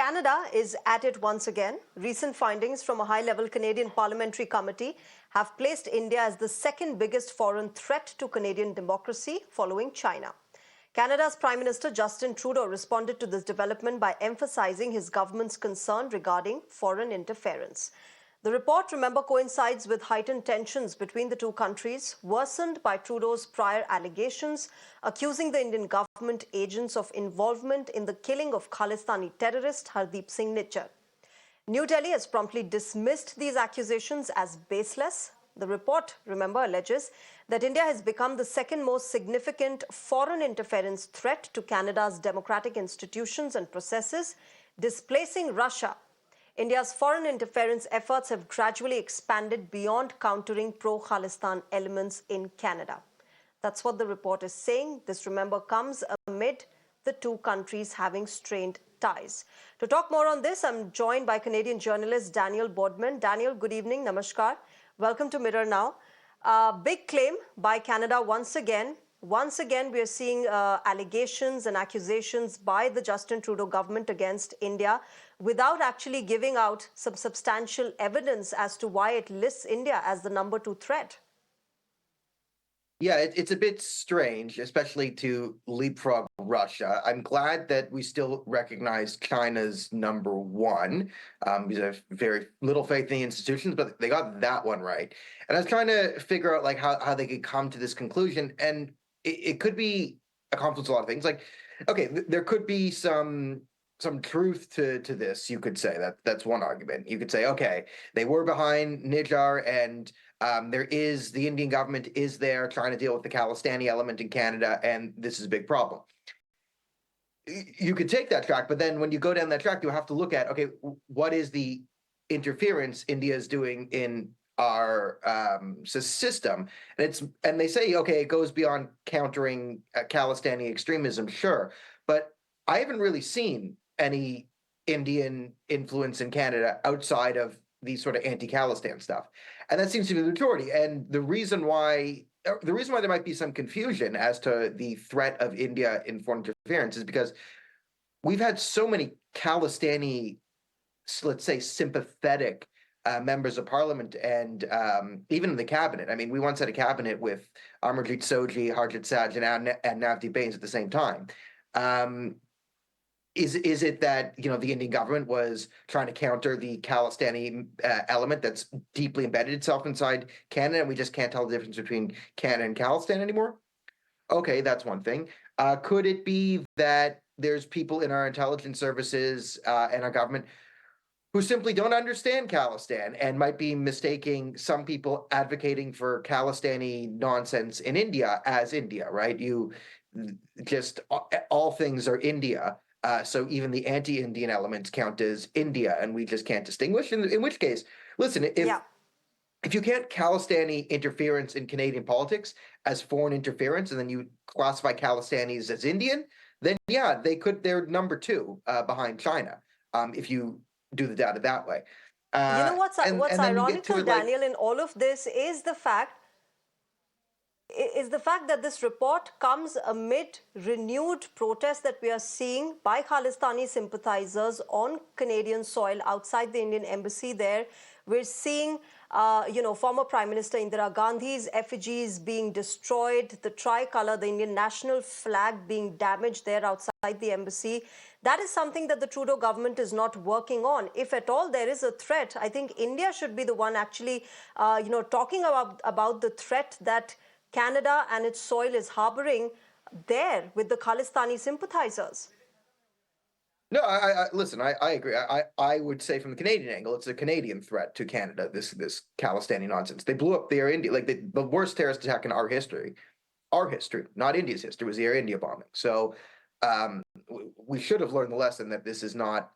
Canada is at it once again. Recent findings from a high-level Canadian parliamentary committee have placed India as the second biggest foreign threat to Canadian democracy, following China. Canada's Prime Minister Justin Trudeau responded to this development by emphasizing his government's concern regarding foreign interference. The report, remember, coincides with heightened tensions between the two countries, worsened by Trudeau's prior allegations accusing the Indian government agents of involvement in the killing of Khalistani terrorist Hardeep Singh Nijjar. New Delhi has promptly dismissed these accusations as baseless. The report, remember, alleges that India has become the second most significant foreign interference threat to Canada's democratic institutions and processes, displacing Russia. India's foreign interference efforts have gradually expanded beyond countering pro-Khalistan elements in Canada. That's what the report is saying. This, remember, comes amid the two countries having strained ties. To talk more on this, I'm joined by Canadian journalist Daniel Bordman. Daniel, good evening. Namaskar. Welcome to Mirror Now. Big claim by Canada once again. Once again, we are seeing allegations and accusations by the Justin Trudeau government against India without actually giving out some substantial evidence as to why it lists India as the #2 threat. Yeah, it's a bit strange, especially to leapfrog Russia. I'm glad that we still recognize China's #1, because I have very little faith in the institutions, but they got that one right. And I was trying to figure out like how they could come to this conclusion, and it could be a confluence of a lot of things. Like, okay, there could be some truth to this. You could say that's one argument. You could say, okay, they were behind Nijjar, and the Indian government is there trying to deal with the Khalistani element in Canada, and this is a big problem. You could take that track, but then when you go down that track, you have to look at, okay, what is the interference India is doing in our system? And they say, okay, it goes beyond countering Khalistani extremism, sure, but I haven't really seen any Indian influence in Canada outside of the sort of anti-Khalistan stuff. And that seems to be the majority. And the reason why there might be some confusion as to the threat of India in foreign interference is because we've had so many Khalistani, let's say, sympathetic members of parliament and even in the cabinet. I mean, we once had a cabinet with Amarjit Soji, Harjit Saj, and Navdeep Bains at the same time. Is it that, the Indian government was trying to counter the Khalistani element that's deeply embedded itself inside Canada, and we just can't tell the difference between Canada and Khalistan anymore? Okay, that's one thing. Could it be that there's people in our intelligence services and our government who simply don't understand Khalistan and might be mistaking some people advocating for Khalistani nonsense in India as India, right? You just, all things are India. So even the anti-Indian elements count as India, and we just can't distinguish. In which case, listen, if you can't Khalistani interference in Canadian politics as foreign interference, and then you classify Khalistanis as Indian, then yeah, they're #2 behind China. If you do the data that way. What's ironical, Daniel, in all of this is the fact that this report comes amid renewed protests that we are seeing by Khalistani sympathizers on Canadian soil outside the Indian embassy there. We're seeing, former Prime Minister Indira Gandhi's effigies being destroyed, the tricolour, the Indian national flag being damaged there outside the embassy. That is something that the Trudeau government is not working on. If at all there is a threat, I think India should be the one actually, talking about the threat that Canada and its soil is harboring there with the Khalistani sympathizers. No, listen, I agree. I would say from the Canadian angle, it's a Canadian threat to Canada, this Khalistani nonsense. They blew up the Air India, like the worst terrorist attack in our history, not India's history, was the Air India bombing. So we should have learned the lesson that this is not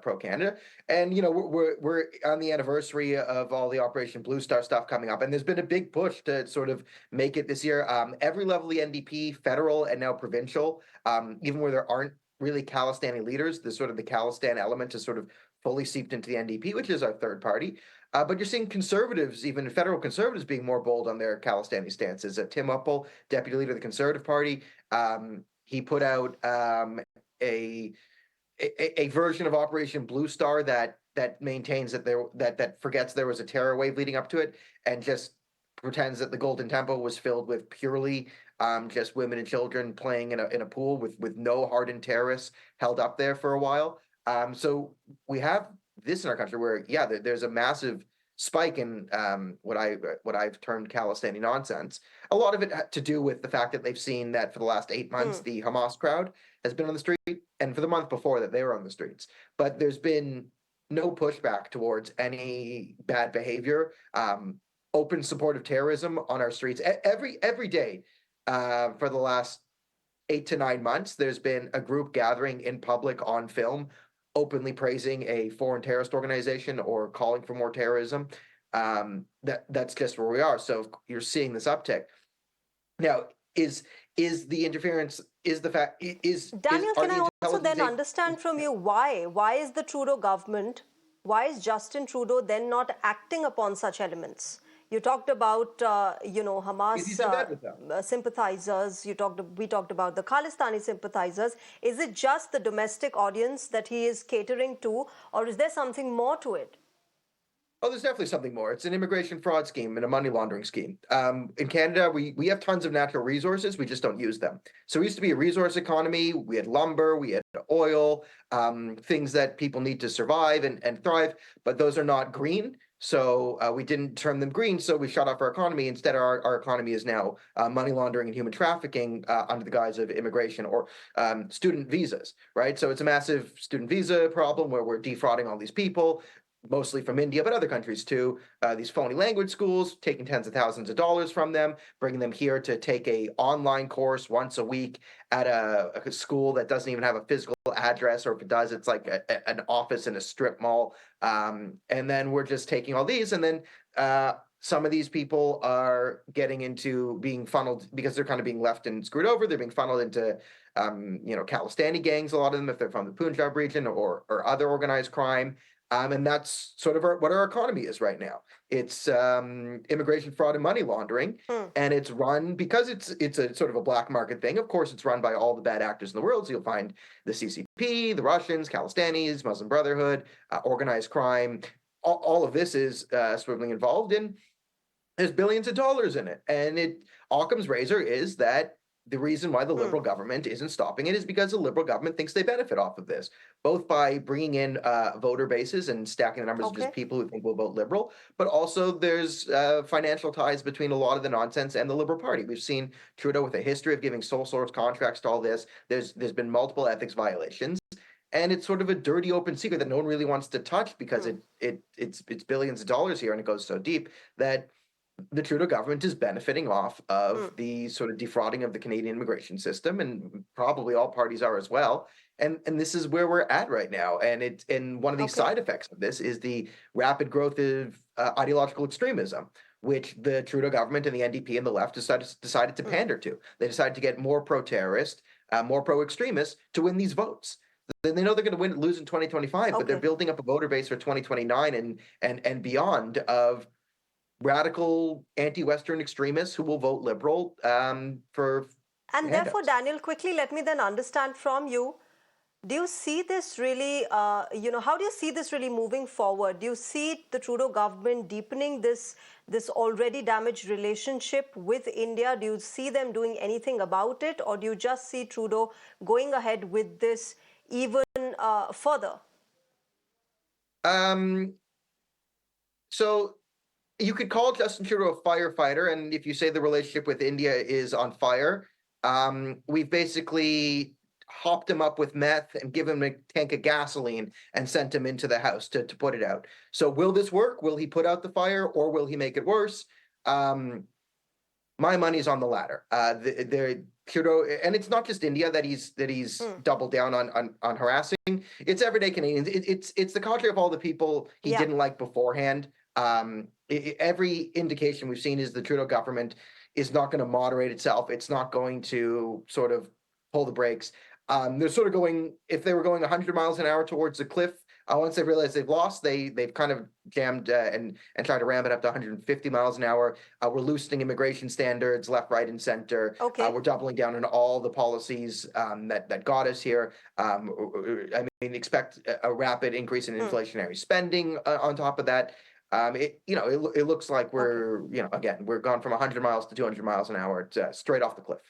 pro-Canada. And, we're on the anniversary of all the Operation Blue Star stuff coming up. And there's been a big push to sort of make it this year. Every level of the NDP, federal and now provincial, even where there aren't really Khalistani leaders, the Khalistan element is sort of fully seeped into the NDP, which is our third party. But you're seeing conservatives, even federal conservatives, being more bold on their Khalistani stances. Tim Uppal, deputy leader of the Conservative Party, he put out a a version of Operation Blue Star that maintains that forgets there was a terror wave leading up to it and just pretends that the Golden Temple was filled with purely just women and children playing in a pool with no hardened terrorists held up there for a while. So we have this in our country where there's a massive spike in what I've termed Khalistani nonsense. A lot of it had to do with the fact that they've seen that for the last 8 months the Hamas crowd has been on the street, and for the month before that they were on the streets. But there's been no pushback towards any bad behavior, open support of terrorism on our streets every day for the last 8 to 9 months. There's been a group gathering in public on film openly praising a foreign terrorist organization or calling for more terrorism. That's just where we are. So you're seeing this uptick. Now, is the interference, is the fact, Daniel, are can the I also then intelligence understand from you why? Why is the Trudeau government, why is Justin Trudeau then not acting upon such elements? You talked about, Hamas he's in bed with them? sympathizers. We talked about the Khalistani sympathizers. Is it just the domestic audience that he is catering to, or is there something more to it? Oh, there's definitely something more. It's an immigration fraud scheme and a money laundering scheme. In Canada, we have tons of natural resources. We just don't use them. So we used to be a resource economy. We had lumber, we had oil, things that people need to survive and thrive, but those are not green. So we didn't term them green, so we shut off our economy. Instead, our economy is now money laundering and human trafficking under the guise of immigration or student visas, right? So it's a massive student visa problem where we're defrauding all these people, mostly from India, but other countries too, these phony language schools, taking tens of thousands of dollars from them, bringing them here to take a online course once a week at a school that doesn't even have a physical address, or if it does, it's like an office in a strip mall. And then we're just taking all these, and then some of these people are getting into being funneled because they're kind of being left and screwed over. They're being funneled into Khalistani gangs, a lot of them, if they're from the Punjab region or other organized crime. And that's sort of what our economy is right now. It's immigration fraud and money laundering, and it's run because it's a sort of a black market thing. Of course, it's run by all the bad actors in the world. So you'll find the CCP, the Russians, Khalistanis, Muslim Brotherhood, organized crime. All of this is swiveling involved in. There's billions of dollars in it, and Occam's razor is that the reason why the Liberal government isn't stopping it is because the Liberal government thinks they benefit off of this, both by bringing in voter bases and stacking the numbers of just people who think will vote Liberal, but also there's financial ties between a lot of the nonsense and the Liberal Party. We've seen Trudeau with a history of giving sole source contracts to all this. There's been multiple ethics violations. And it's sort of a dirty open secret that no one really wants to touch because it's billions of dollars here and it goes so deep that the Trudeau government is benefiting off of the sort of defrauding of the Canadian immigration system, and probably all parties are as well. And this is where we're at right now. And one of the side effects of this is the rapid growth of ideological extremism, which the Trudeau government and the NDP and the left decided to pander to. They decided to get more pro-terrorist, more pro-extremist to win these votes. They know they're going to lose in 2025, but they're building up a voter base for 2029 and beyond of radical anti-Western extremists who will vote Liberal for. And therefore, Daniel, quickly let me then understand from you, do you see this really, how do you see this really moving forward? Do you see the Trudeau government deepening this already damaged relationship with India? Do you see them doing anything about it? Or do you just see Trudeau going ahead with this even further? So you could call Justin Trudeau a firefighter, and if you say the relationship with India is on fire, we've basically hopped him up with meth and given him a tank of gasoline and sent him into the house to put it out. So will this work? Will he put out the fire, or will he make it worse? My money's on the latter. Trudeau, and it's not just India that he's doubled down on harassing. It's everyday Canadians. It's the cadre of all the people he didn't like beforehand. Every indication we've seen is the Trudeau government is not going to moderate itself. It's not going to sort of pull the brakes. They're sort of going, if they were going 100 miles an hour towards the cliff, Once they realize they've lost, they've kind of jammed and tried to ram it up to 150 miles an hour. We're loosening immigration standards left, right, and center. Okay. We're doubling down on all the policies that got us here. I mean, expect a rapid increase in inflationary spending on top of that. It looks like we're, again, we're gone from 100 miles to 200 miles an hour straight off the cliff.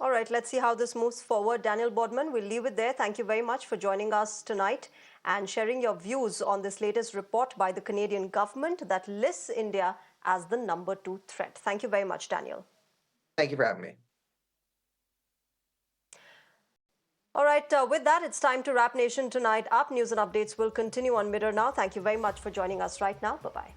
All right, let's see how this moves forward. Daniel Bordman, we'll leave it there. Thank you very much for joining us tonight and sharing your views on this latest report by the Canadian government that lists India as the #2 threat. Thank you very much, Daniel. Thank you for having me. All right, with that, it's time to wrap Nation Tonight up. News and updates will continue on Mirror now. Thank you very much for joining us right now. Bye-bye.